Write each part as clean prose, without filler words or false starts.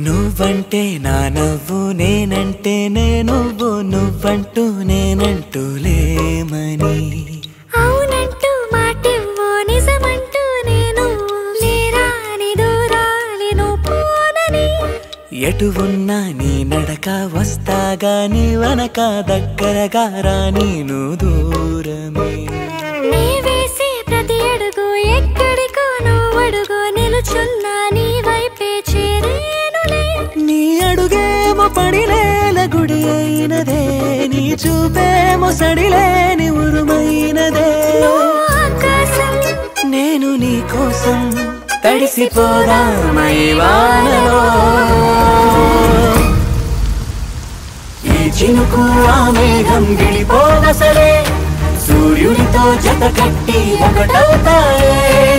నువ్వంటే నా నవ్వు నేనంటే నువ్వు నువ్వంటూ నేనంటూ లేమని అవునంటూ మాటివ్వు నిజమంటూ నేను లేరాని దూరాలను పోనని ఎటు ఉన్నా నీ నడక వస్తాగా నీ వనక దగ్గరగా రాని నువ్వు దూరమే నీ వేసే ప్రతి అడుగు ఎక్కడికో నువ్వు అడుగు నిలుచున్నా నీ వైపే చేరేనులే నీ అడుగేమో పడిలేల గుడి అయినదే నీ చూపేమో సడిలేని ఉరుమైనదే ఆకాశం నేను నీ కోసం తడిసిపోదామై వానలో ఈ చినుకు ఆ మేఘం గిడిపోవసలే సూర్యుడితో జత కట్టి ఒకటవుతాయే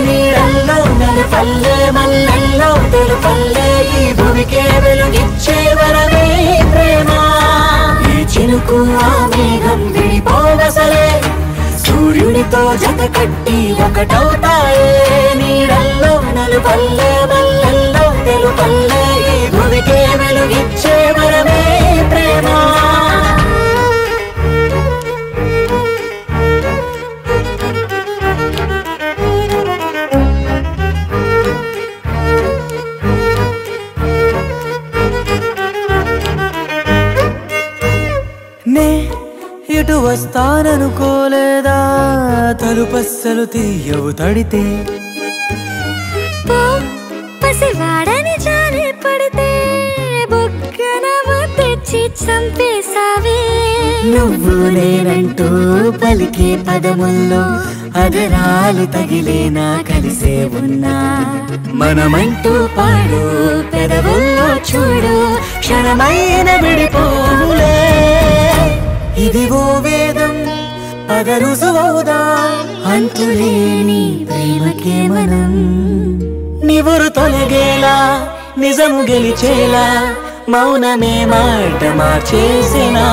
నీడల్లో నలుపల్లె మల్లెల్లో తెలుపల్లె ఈ భూమికే వెలుగిచ్చే వరమే ప్రేమ ఈ చినుకు ఆ మేఘం గిడిపోవసలే సూర్యుడితో జత కట్టి ఒకటవుతాయే నీడల్లో నలుపల్లె మల్లెల్లో తెలుపల్లె ఈ భూమికే వెలుగిచ్చే వరమే ప్రేమ ఇటు వస్తాననుకోలేదా తలుపస్సలు తీయవు తడితే పసివాడని జారి పడితే బుగ్గన తెచ్చి చంపేసావే నువ్వు నేనంటూ పలికే పదముల్లో అదరాలు తగిలేనా కలిసే ఉన్నా మనమంటూ పాడు పెదవుల్లో చూడు క్షణమైన విడిపోవులే ఇదిగో వేదం పదరుసువవుదా అంతులేని ప్రేమకే మనం నివురు తొలగేలా నిజము గెలిచేలా మౌనమే మాట మార్చేసినా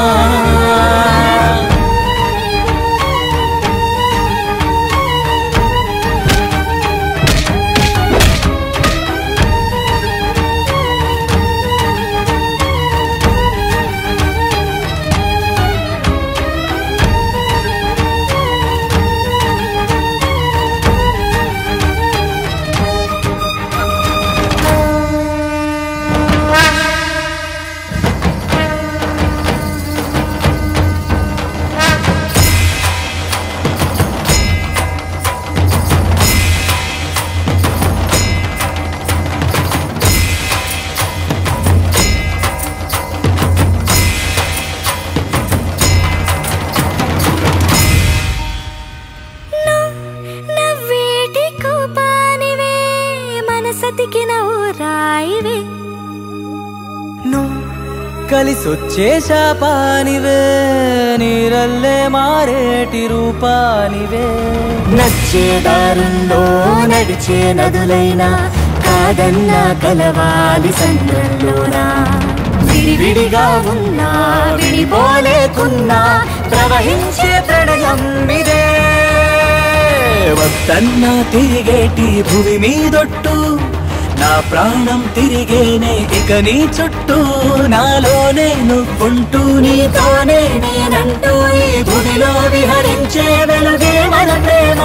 కలిసొచ్చే శాపానివే నీరల్లే మారేటి రూపానివే నచ్చే దారుల్లో నడిచే నదులైనా కాదన్నా కలవాలి సంద్రంలోనా విడివిడిగా ఉన్నా విడిపోలేకున్నా ప్రవహించే ప్రణయం ఇదే వద్దన్నా తిరిగేటి భూమి మీదొట్టు నా ప్రాణం తిరిగేనే ఇక నీ చుట్టూ నాలోనే నువ్వుంటూ నీతోనే నేనంటూ ఈ భూమిలో విహరించే వెలుగే మన ప్రేమ